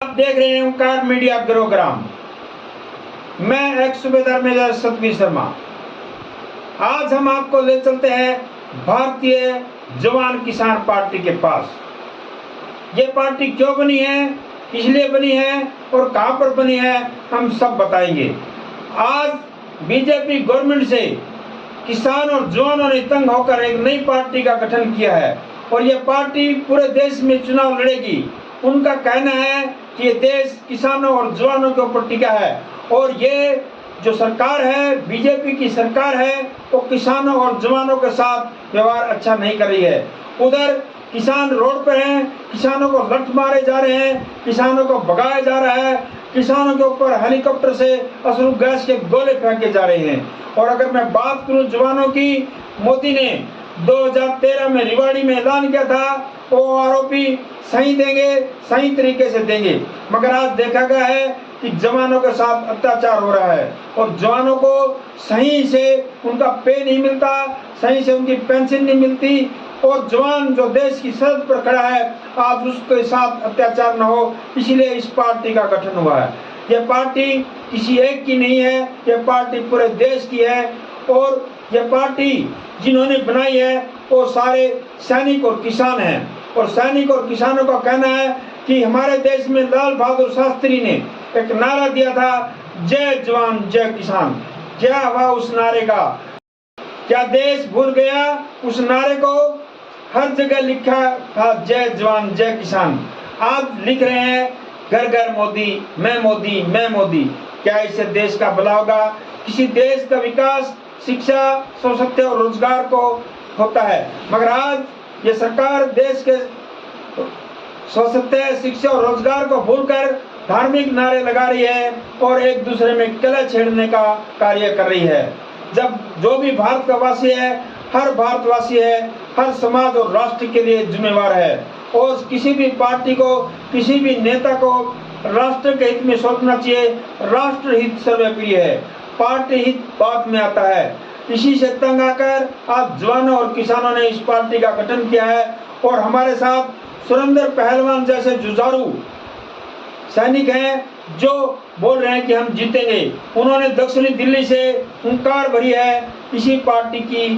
आप देख रहे हैं ओंकार मीडिया प्रोग्राम। मैं एक्स सूबेदार मेजर सतवीर शर्मा। आज हम आपको ले चलते हैं भारतीय जवान किसान पार्टी के पास। ये पार्टी क्यों बनी है, इसलिए बनी है और कहां पर बनी है, हम सब बताएंगे। आज बीजेपी गवर्नमेंट से किसान और जवानों ने तंग होकर एक नई पार्टी का गठन किया है और यह पार्टी पूरे देश में चुनाव लड़ेगी। उनका कहना है कि ये देश किसानों और जवानों के ऊपर टिका है और ये जो सरकार है, बीजेपी की सरकार है, वो किसानों और जवानों के साथ व्यवहार अच्छा नहीं कर रही है। उधर किसान रोड पर हैं, किसानों को लठ मारे जा रहे हैं, किसानों को भगाया जा रहा है, किसानों के ऊपर हेलीकॉप्टर से अश्रु गैस के गोले फेंके जा रहे हैं। और अगर मैं बात करूं जवानों की, मोदी ने 2013 में रिवाड़ी में ऐलान किया था वो आरोपी सही देंगे, सही तरीके से देंगे, मगर आज देखा गया है कि जवानों के साथ अत्याचार हो रहा है और जवानों को सही से उनका पे नहीं मिलता, सही से उनकी पेंशन नहीं मिलती और जवान जो देश की सरहद पर खड़ा है आज उसके साथ अत्याचार न हो, इसलिए इस पार्टी का गठन हुआ है। यह पार्टी किसी एक की नहीं है, यह पार्टी पूरे देश की है और यह पार्टी जिन्होंने बनाई है वो सारे सैनिक और किसान हैं। और सैनिक और किसानों का कहना है कि हमारे देश में लाल बहादुर शास्त्री ने एक नारा दिया था, जय जवान जय किसान। क्या हुआ उस नारे का? क्या देश भूल गया उस नारे को? हर जगह लिखा था जय जवान जय किसान। आज लिख रहे हैं घर घर मोदी, मैं मोदी, मैं मोदी। क्या इससे देश का भला होगा? किसी देश का विकास शिक्षा, स्वास्थ्य और रोजगार को होता है, मगर आज ये सरकार देश के स्वास्थ्य, शिक्षा और रोजगार को भूलकर धार्मिक नारे लगा रही है और एक दूसरे में कलह छेड़ने का कार्य कर रही है। जब जो भी भारत का वासी है, हर भारतवासी है, हर समाज और राष्ट्र के लिए जिम्मेवार है और किसी भी पार्टी को, किसी भी नेता को राष्ट्र के हित में सोचना चाहिए। राष्ट्र हित सर्वोपरि है, पार्टी हित बाद में आता है। इसी से तंग आकर आज जवानों और किसानों ने इस पार्टी का गठन किया है और हमारे साथ सुरेंद्र पहलवान जैसे जुझारू सैनिक हैं जो बोल रहे हैं कि हम जीतेंगे। उन्होंने दक्षिणी दिल्ली से हुंकार भरी है इसी पार्टी की,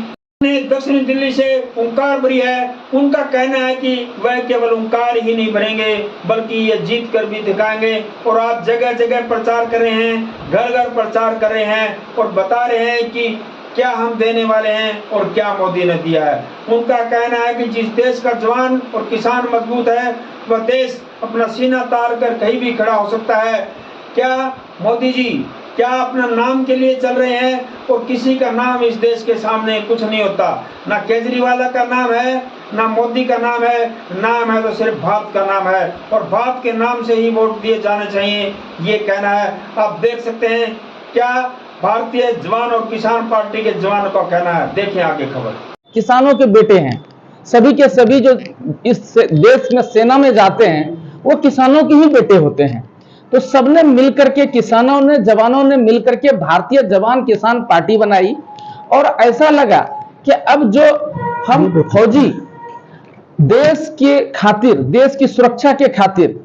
दक्षिणी दिल्ली से हुंकार भरी है। उनका कहना है कि वह केवल हुंकार ही नहीं भरेंगे बल्कि ये जीत कर भी दिखाएंगे और आज जगह जगह प्रचार कर रहे हैं, घर घर प्रचार कर रहे हैं और बता रहे हैं कि क्या हम देने वाले हैं और क्या मोदी ने दिया है। उनका कहना है कि जिस देश का जवान और किसान मजबूत है वह देश अपना सीना तार कर कहीं भी खड़ा हो सकता है। क्या मोदी जी क्या अपना नाम के लिए चल रहे हैं और किसी का नाम इस देश के सामने कुछ नहीं होता। ना केजरीवाल का नाम है, ना मोदी का नाम है, नाम है तो सिर्फ भारत का नाम है और भारत के नाम से ही वोट दिए जाने चाहिए, ये कहना है। आप देख सकते हैं क्या भारतीय जवान और किसान पार्टी के जवानों का कहना है। देखिए आगे खबर। किसानों के बेटे हैं, सभी के सभी जो इस देश में सेना में जाते हैं वो किसानों के ही बेटे होते हैं। तो सबने मिलकर के, किसानों ने, जवानों ने मिलकर के भारतीय जवान किसान पार्टी बनाई और ऐसा लगा कि अब जो हम फौजी देश के खातिर, देश की सुरक्षा के खातिर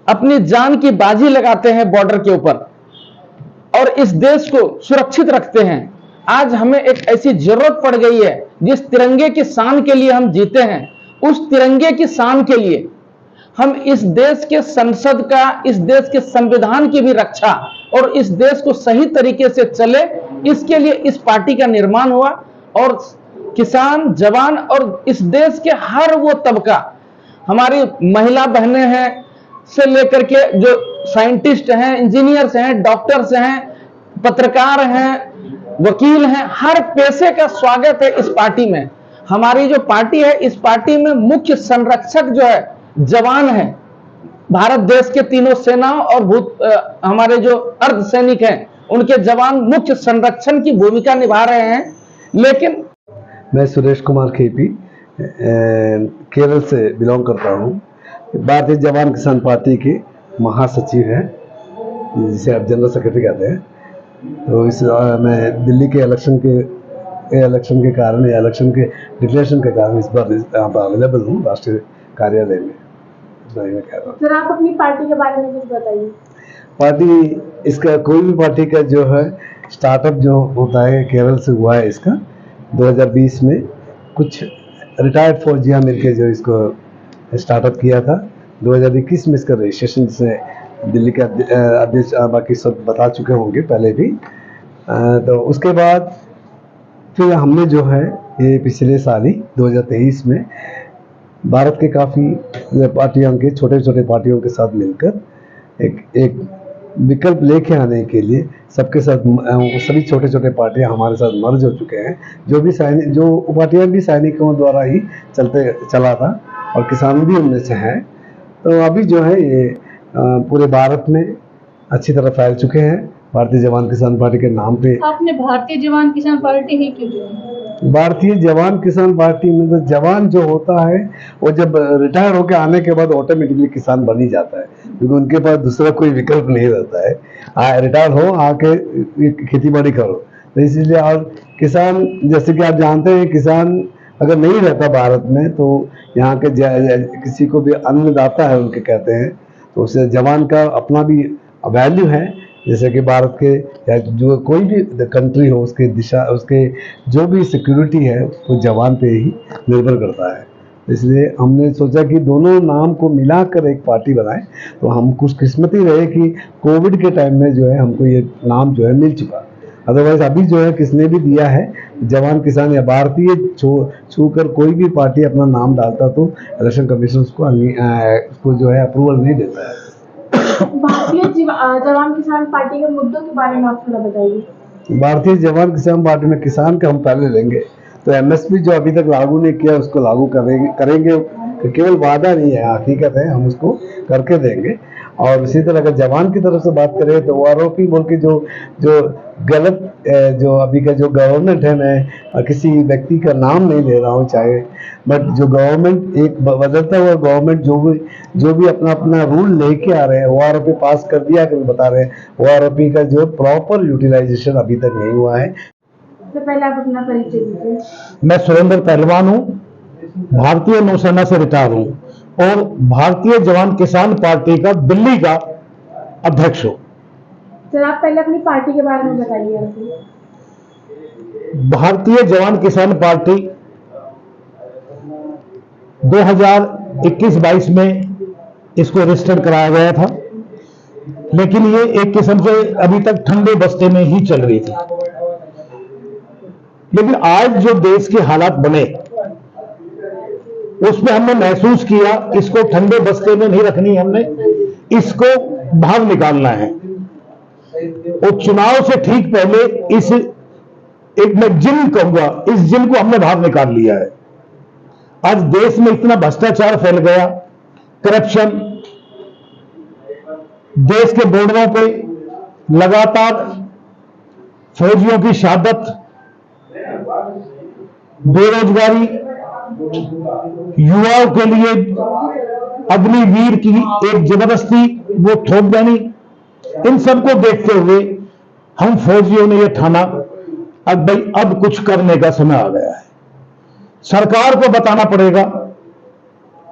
अपनी जान की बाजी लगाते हैं बॉर्डर के ऊपर और इस देश को सुरक्षित रखते हैं, आज हमें एक ऐसी जरूरत पड़ गई है जिस तिरंगे की शान के लिए हम जीते हैं, उस तिरंगे की शान के लिए हम इस देश के संसद का, इस देश के संविधान की भी रक्षा और इस देश को सही तरीके से चले, इसके लिए इस पार्टी का निर्माण हुआ। और किसान, जवान और इस देश के हर वो तबका, हमारी महिला बहनें हैं से लेकर के जो साइंटिस्ट हैं, इंजीनियर्स हैं, डॉक्टर्स हैं, पत्रकार हैं, वकील हैं, हर पेशे का स्वागत है इस पार्टी में। हमारी जो पार्टी है, इस पार्टी में मुख्य संरक्षक जो है जवान है। भारत देश के तीनों सेनाओं और हमारे जो अर्धसैनिक हैं उनके जवान मुख्य संरक्षण की भूमिका निभा रहे हैं। लेकिन मैं सुरेश कुमार केपी केरल से बिलोंग करता हूँ। भारतीय जवान किसान पार्टी के महासचिव हैं, जिसे आप जनरल सेक्रेटरी कहते हैं। तो इस मैं दिल्ली के इलेक्शन के कारण या इलेक्शन के डिक्लेरेशन के कारण इस बार यहाँ पर अवेलेबल हूँ राष्ट्रीय कार्यालय में। उतना ही मैं कह रहा हूँ। सर आप अपनी पार्टी के बारे में कुछ बताइए। पार्टी, इसका कोई भी पार्टी का जो है स्टार्टअप जो होता है केरल से हुआ है। इसका 2020 में कुछ रिटायर्ड फौजियाँ मिलकर जो इसको स्टार्टअप किया था। 2021 में इसका रजिस्ट्रेशन जिसने दिल्ली के अध्यक्ष बाकी सब बता चुके होंगे पहले भी। तो उसके बाद फिर हमने जो है ये पिछले साल ही 2023 में भारत के काफ़ी पार्टियों के छोटे छोटे पार्टियों के साथ मिलकर एक विकल्प लेके आने के लिए सबके साथ सभी छोटे छोटे पार्टियां हमारे साथ मर्ज हो चुके हैं। जो पार्टियां भी सैनिकों द्वारा ही चला था और किसान भी उनमें से हैं। तो अभी जो है ये पूरे भारत में अच्छी तरह फैल चुके हैं। भारतीय जवान किसान पार्टी के नाम पे आपने भारतीय जवान किसान पार्टी ही क्यों चुनी? भारतीय जवान किसान पार्टी में तो जवान जो होता है वो जब रिटायर होकर आने के बाद ऑटोमेटिकली किसान बन ही जाता है, क्योंकि उनके पास दूसरा कोई विकल्प नहीं रहता है। रिटायर हो आके खेती बाड़ी करो। तो इसीलिए, और किसान जैसे कि आप जानते हैं, किसान अगर नहीं रहता भारत में तो यहाँ के किसी को भी अन्नदाता है उनके कहते हैं, तो उससे जवान का अपना भी वैल्यू है। जैसे कि भारत के या जो कोई भी कंट्री हो उसके दिशा उसके जो भी सिक्योरिटी है वो जवान पे ही निर्भर करता है। इसलिए हमने सोचा कि दोनों नाम को मिलाकर एक पार्टी बनाएं। तो हम कुछ किस्मती रहे कि कोविड के टाइम में जो है हमको ये नाम जो है मिल चुका। अदरवाइज अभी जो है किसने भी दिया है जवान किसान या भारतीय छूकर कोई भी पार्टी अपना नाम डालता तो इलेक्शन कमीशन उसको जो है अप्रूवल नहीं देता है। भारतीय जवान किसान पार्टी के मुद्दों के बारे में आप थोड़ा बताइए। भारतीय जवान किसान पार्टी में किसान का हम पहले लेंगे तो एमएसपी जो अभी तक लागू नहीं किया उसको लागू करेंगे। केवल वादा नहीं है, हकीकत है, हम उसको करके देंगे। और इसी तरह अगर जवान की तरफ से बात करें तो आरोपी बोल के जो गलत जो अभी का जो गवर्नमेंट है, मैं किसी व्यक्ति का नाम नहीं ले रहा हूँ चाहे, बट जो गवर्नमेंट एक बदलता हुआ गवर्नमेंट जो भी अपना रूल लेके आ रहे हैं वो आरोपी पास कर दिया कर बता रहे हैं, वो आरोपी का जो प्रॉपर यूटिलाइजेशन अभी तक नहीं हुआ है। तो पहले आप अपना परिचय दीजिए। मैं सुरेंद्र पहलवान हूँ, भारतीय नौसेना से रिटायर हूँ और भारतीय जवान किसान पार्टी का दिल्ली का अध्यक्ष हूँ। सर आप पहले अपनी पार्टी के बारे में बताइए। भारतीय जवान किसान पार्टी 2021-22 में इसको रजिस्टर कराया गया था, लेकिन ये एक किस्म से अभी तक ठंडे बस्ते में ही चल रही थी। लेकिन आज जो देश के हालात बने उसमें हमने महसूस किया इसको ठंडे बस्ते में नहीं रखनी, हमने इसको बाहर निकालना है। और चुनाव से ठीक पहले इस एक मैं जिन कहूंगा, इस जिन को हमने बाहर निकाल लिया है। आज देश में इतना भ्रष्टाचार फैल गया, करप्शन, देश के बॉर्डरों पे लगातार फौजियों की शहादत, बेरोजगारी, युवाओं के लिए अग्निवीर की एक जबरदस्ती वो थोप देनी, इन सबको देखते हुए हम फौजियों ने यह ठाना अब भाई अब कुछ करने का समय आ गया है। सरकार को बताना पड़ेगा।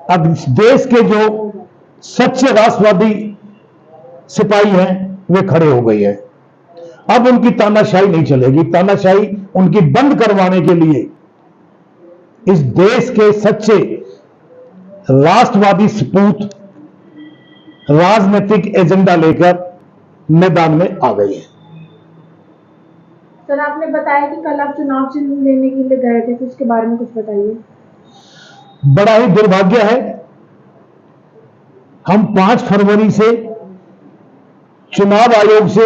अब देश के जो सच्चे राष्ट्रवादी सिपाही हैं वे खड़े हो गए हैं। अब उनकी तानाशाही नहीं चलेगी। तानाशाही उनकी बंद करवाने के लिए इस देश के सच्चे राष्ट्रवादी सपूत राजनीतिक एजेंडा लेकर मैदान में आ गए हैं। सर आपने बताया कि कल आप चुनाव चिन्ह लेने के लिए गए थे, तो उसके बारे में कुछ बताइए। बड़ा ही दुर्भाग्य है, हम 5 फरवरी से चुनाव आयोग से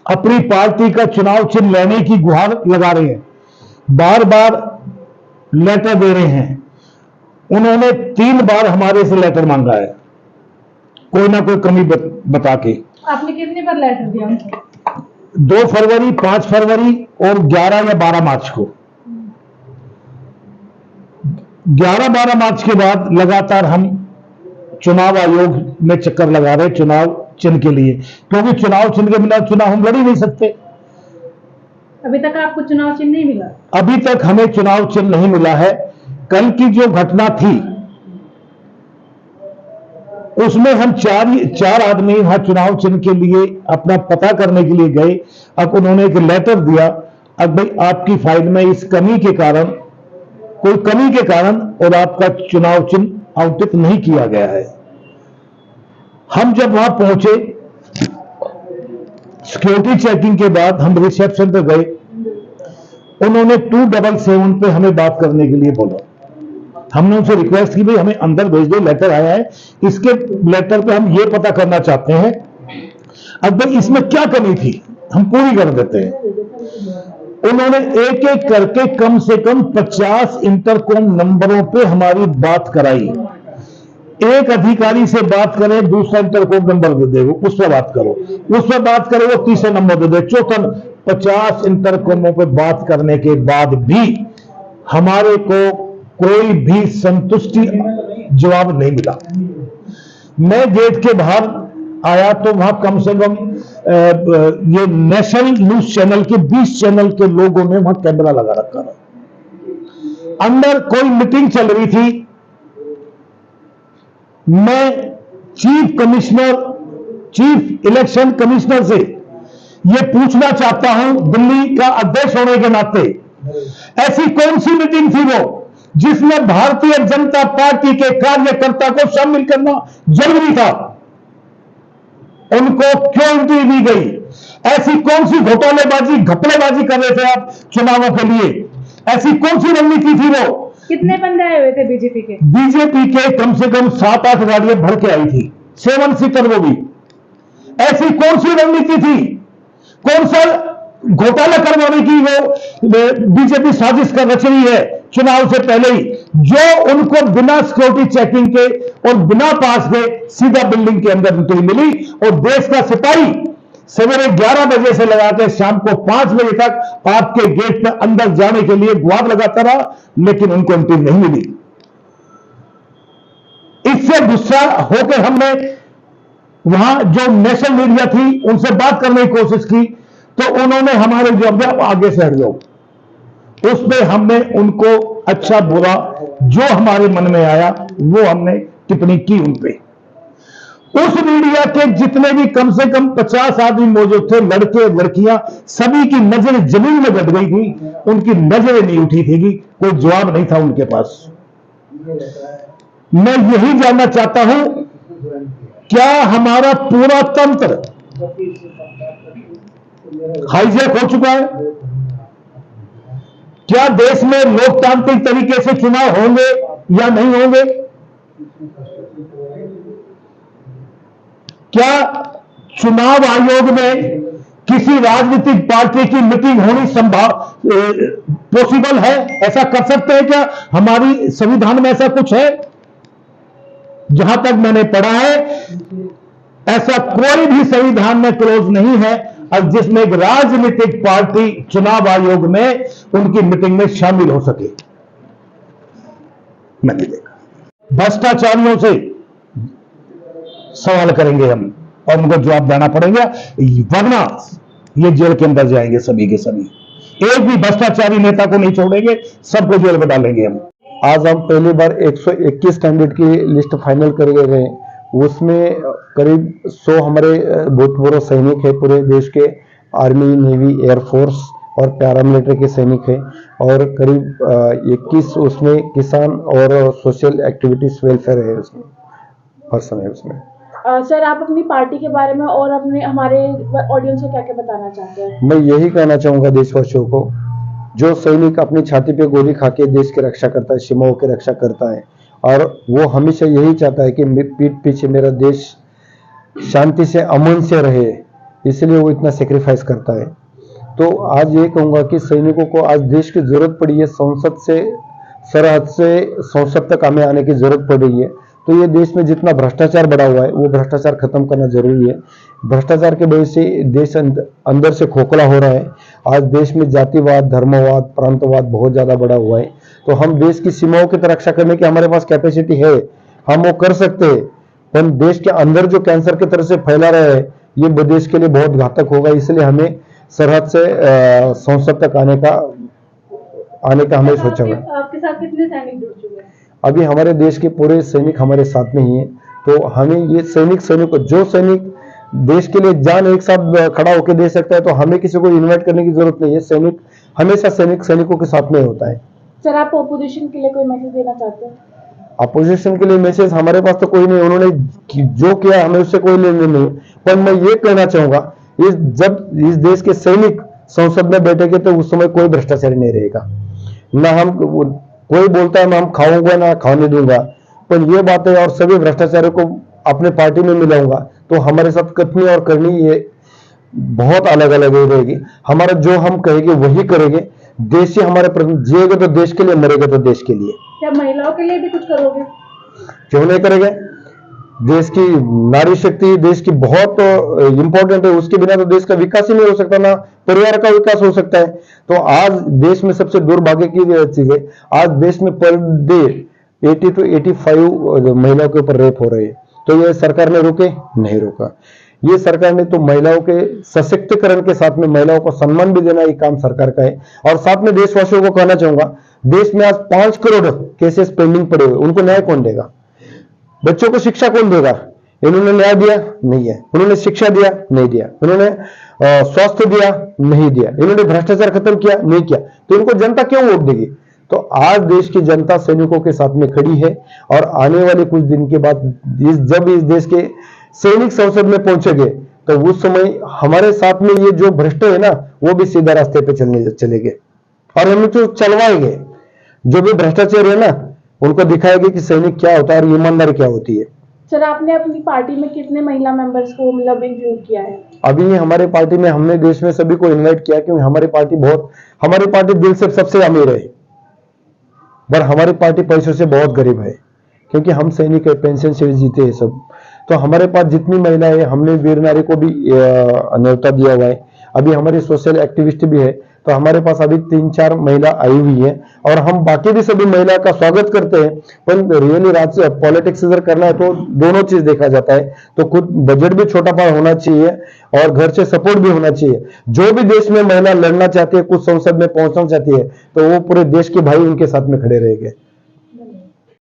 अपनी पार्टी का चुनाव चिन्ह लेने की गुहार लगा रहे हैं, बार बार लेटर दे रहे हैं। उन्होंने 3 बार हमारे से लेटर मांगा है, कोई ना कोई कमी बता के। आपने कितनी बार लेटर दिया उनको? 2 फरवरी, 5 फरवरी और 11 या 12 मार्च को। 11-12 मार्च के बाद लगातार हम चुनाव आयोग में चक्कर लगा रहे चुनाव चिन्ह के लिए, क्योंकि चुनाव चिन्ह के बिना चुनाव हम लड़ ही नहीं सकते। अभी तक आपको चुनाव चिन्ह नहीं मिला? अभी तक हमें चुनाव चिन्ह नहीं मिला है। कल की जो घटना थी उसमें हम चार आदमी वहां चुनाव चिन्ह के लिए अपना पता करने के लिए गए। अब उन्होंने एक लेटर दिया, अब भाई आपकी फाइल में इस कमी के कारण, कोई कमी के कारण और आपका चुनाव चिन्ह आवंटित नहीं किया गया है। हम जब वहां पहुंचे, सिक्योरिटी चेकिंग के बाद हम रिसेप्शन पे गए, उन्होंने 277 पे हमें बात करने के लिए बोला। हमने उनसे रिक्वेस्ट की भाई हमें अंदर भेज दो, लेटर आया है, इसके लेटर पे हम ये पता करना चाहते हैं अब भाई इसमें क्या कमी थी, हम पूरी कर देते हैं। उन्होंने एक एक करके कम से कम 50 इंटरकॉम नंबरों पे हमारी बात कराई। एक अधिकारी से बात करें, दूसरा इंटरकॉम नंबर दे दे, उस पर बात करो, उस पर बात करो, वो तीसरा नंबर दे दे, चौथा। 50 इंटरकॉमों पे बात करने के बाद भी हमारे को कोई भी संतुष्टि जवाब नहीं मिला। मैं गेट के बाहर आया तो वहां कम से कम ये नेशनल न्यूज चैनल के 20 चैनल के लोगों ने वहां कैमरा लगा रखा था। अंदर कोई मीटिंग चल रही थी। मैं चीफ इलेक्शन कमिश्नर से यह पूछना चाहता हूं, दिल्ली का अध्यक्ष होने के नाते, ऐसी कौन सी मीटिंग थी वो जिसमें भारतीय जनता पार्टी के कार्यकर्ता को शामिल करना जरूरी था? उनको क्यों एंट्री दी गई? ऐसी कौन सी घोटालेबाजी, घपलेबाजी कर रहे थे आप चुनावों के लिए? ऐसी कौन सी रणनीति थी वो? कितने बंदे आए हुए थे बीजेपी के? बीजेपी के कम से कम 7-8 गाड़ियां भर के आई थी, 7 सीटर वो भी। ऐसी कौन सी रणनीति थी? कौन सा घोटाला करवाने की वो बीजेपी साजिश कर रच रही है चुनाव से पहले ही, जो उनको बिना सिक्योरिटी चेकिंग के और बिना पास के सीधा बिल्डिंग के अंदर एंट्री मिली, और देश का सिपाही सवेरे 11 बजे से लगाकर शाम को 5 बजे तक आपके गेट पर अंदर जाने के लिए गुहार लगाता रहा, लेकिन उनको एंट्री नहीं मिली। इससे गुस्सा होकर हमने वहां जो नेशनल मीडिया थी उनसे बात करने की कोशिश की, तो उन्होंने हमारे जवाब आगे से हट जाओ। उसमें हमने उनको अच्छा बुरा जो हमारे मन में आया वो हमने टिप्पणी की उन पे। उस मीडिया के जितने भी कम से कम 50 आदमी मौजूद थे, लड़के लड़कियां, सभी की नजर जमीन में गड़ गई थी, उनकी नजरें नहीं उठी थी, कोई जवाब नहीं था उनके पास। मैं यही जानना चाहता हूं, क्या हमारा पूरा तंत्र हाईजैक हो चुका है? क्या देश में लोकतांत्रिक तरीके से चुनाव होंगे या नहीं होंगे? क्या चुनाव आयोग में किसी राजनीतिक पार्टी की मीटिंग होनी पॉसिबल है? ऐसा कर सकते हैं क्या? हमारी संविधान में ऐसा कुछ है? जहां तक मैंने पढ़ा है, ऐसा कोई भी संविधान में क्लोज नहीं है और जिसमें एक राजनीतिक पार्टी चुनाव आयोग में उनकी मीटिंग में शामिल हो सके। मैं नहीं देखा। भ्रष्टाचारियों से सवाल करेंगे हम और उनको जवाब देना पड़ेगा, वरना ये जेल के अंदर जाएंगे सभी के सभी। एक भी भ्रष्टाचारी नेता को नहीं छोड़ेंगे, सबको जेल में डालेंगे हम। आज हम पहली बार 121 कैंडिडेट की लिस्ट फाइनल कर गए हैं। उसमें करीब 100 हमारे भूतपूर्व सैनिक है, पूरे देश के आर्मी, नेवी, एयरफोर्स और पैरामिलिट्री के सैनिक हैं, और करीब 21 उसमें किसान और सोशल एक्टिविटीज वेलफेयर है उसमें पर्सन है उसमें। सर, आप अपनी पार्टी के बारे में और अपने हमारे ऑडियंस को क्या क्या बताना चाहते हैं? मैं यही कहना चाहूंगा देशवासियों को, जो सैनिक अपनी छाती पे गोली खा के देश की रक्षा करता है, सीमाओं की रक्षा करता है, और वो हमेशा यही चाहता है कि पीठ पीछे मेरा देश शांति से, अमन से रहे, इसलिए वो इतना सेक्रीफाइस करता है। तो आज ये कहूंगा कि सैनिकों को आज देश की जरूरत पड़ी है, संसद से, सरहद से संसद तक हमें आने की जरूरत पड़ रही है। तो ये देश में जितना भ्रष्टाचार बढ़ा हुआ है वो भ्रष्टाचार खत्म करना जरूरी है। भ्रष्टाचार के वजह से देश अंदर से खोखला हो रहा है। आज देश में जातिवाद, धर्मवाद, प्रांतवाद बहुत ज्यादा बढ़ा हुआ है। तो हम देश की सीमाओं की रक्षा करने की हमारे पास कैपेसिटी है, हम वो कर सकते हैं, पर देश के अंदर जो कैंसर की तरह से फैला रहा है ये देश के लिए बहुत घातक होगा। इसलिए हमें सरहद से संसद तक आने का हमें सोचा है। आपके साथ कितने सैनिक जुड़ चुके हैं? अभी हमारे देश के पूरे सैनिक हमारे साथ में ही हैं, तो हमें ये सैनिक जो सैनिक देश के लिए जान एक साथ खड़ा होकर दे सकता है, तो हमें किसी को इन्वाइट करने की जरूरत नहीं है। सैनिक हमेशा सैनिकों के साथ में होता है। सर आप अपोजिशन के लिए कोई मैसेज देना चाहते हैं? अपोजिशन के लिए मैसेज हमारे पास तो कोई नहीं, उन्होंने जो किया हमें उससे कोई लेने नहीं। पर मैं ये कहना चाहूंगा, जब इस देश के सैनिक संसद में बैठेंगे तो उस समय कोई भ्रष्टाचारी नहीं रहेगा। ना हम कोई बोलता है मैं हम खाऊंगा ना खाने दूंगा, पर ये बात है और सभी भ्रष्टाचारियों को अपने पार्टी में मिलाऊंगा तो हमारे साथ कथनी और करनी ये बहुत अलग अलग रहेगी। हमारा जो हम कहेंगे वही करेंगे। देश ही हमारे जिएगा तो देश के लिए, मरेगा तो देश के लिए। क्या महिलाओं के लिए भी कुछ करोगे? क्यों नहीं करेंगे? देश की नारी शक्ति देश की बहुत इंपॉर्टेंट है, उसके बिना तो देश का विकास ही नहीं हो सकता, ना परिवार का विकास हो सकता है। तो आज देश में सबसे दुर्भाग्य की चीज है, आज देश में पर डे 80 to 85 महिलाओं के ऊपर रेप हो रहे हैं। तो ये सरकार ने रोके? नहीं रोका। ये सरकार ने तो महिलाओं के सशक्तिकरण के साथ में महिलाओं को सम्मान भी देना ये काम सरकार का है। और साथ में देशवासियों को कहना चाहूंगा, देश में आज 5 करोड़ केसेस पेंडिंग पड़े हुए, उनको न्याय कौन देगा? बच्चों को शिक्षा कौन देगा? इन्होंने न्याय दिया? नहीं है। उन्होंने शिक्षा दिया? नहीं दिया। उन्होंने स्वास्थ्य दिया? नहीं दिया। इन्होंने भ्रष्टाचार खत्म किया? नहीं किया। तो इनको जनता क्यों वोट देगी? तो आज देश की जनता सैनिकों के साथ में खड़ी है और आने वाले कुछ दिन के बाद जब इस देश के सैनिक संसद में पहुंचेंगे तो उस समय हमारे साथ में ये जो भ्रष्ट है ना, वो भी सीधा रास्ते पे चलेंगे और हम तो चलवाएंगे। जो भी भ्रष्टाचार है ना, उनको दिखाएंगे कि सैनिक क्या होता है और ईमानदारी क्या होती है। सर आपने अपनी पार्टी में कितने महिला मेंबर्स को मतलब इंक्लूड किया है? अभी हमारे पार्टी में हमने देश में सभी को इन्वाइट किया, क्योंकि हमारी पार्टी दिल से सबसे अमीर है, पर हमारी पार्टी पैसों से बहुत गरीब है, क्योंकि हम सैनिक है, पेंशन से जीते हैं सब। तो हमारे पास जितनी महिलाएं हैं, हमने वीर नारी को भी न्योता दिया हुआ है। अभी हमारी सोशल एक्टिविस्ट भी है, तो हमारे पास अभी 3-4 महिला आई हुई है और हम बाकी भी सभी महिला का स्वागत करते हैं। पर रियली राज्य पॉलिटिक्स अगर करना है तो दोनों चीज देखा जाता है। तो खुद बजट भी छोटा बड़ा होना चाहिए और घर से सपोर्ट भी होना चाहिए। जो भी देश में महिला लड़ना चाहती है, कुछ संसद में पहुंचना चाहती है, तो वो पूरे देश के भाई उनके साथ में खड़े रहेंगे।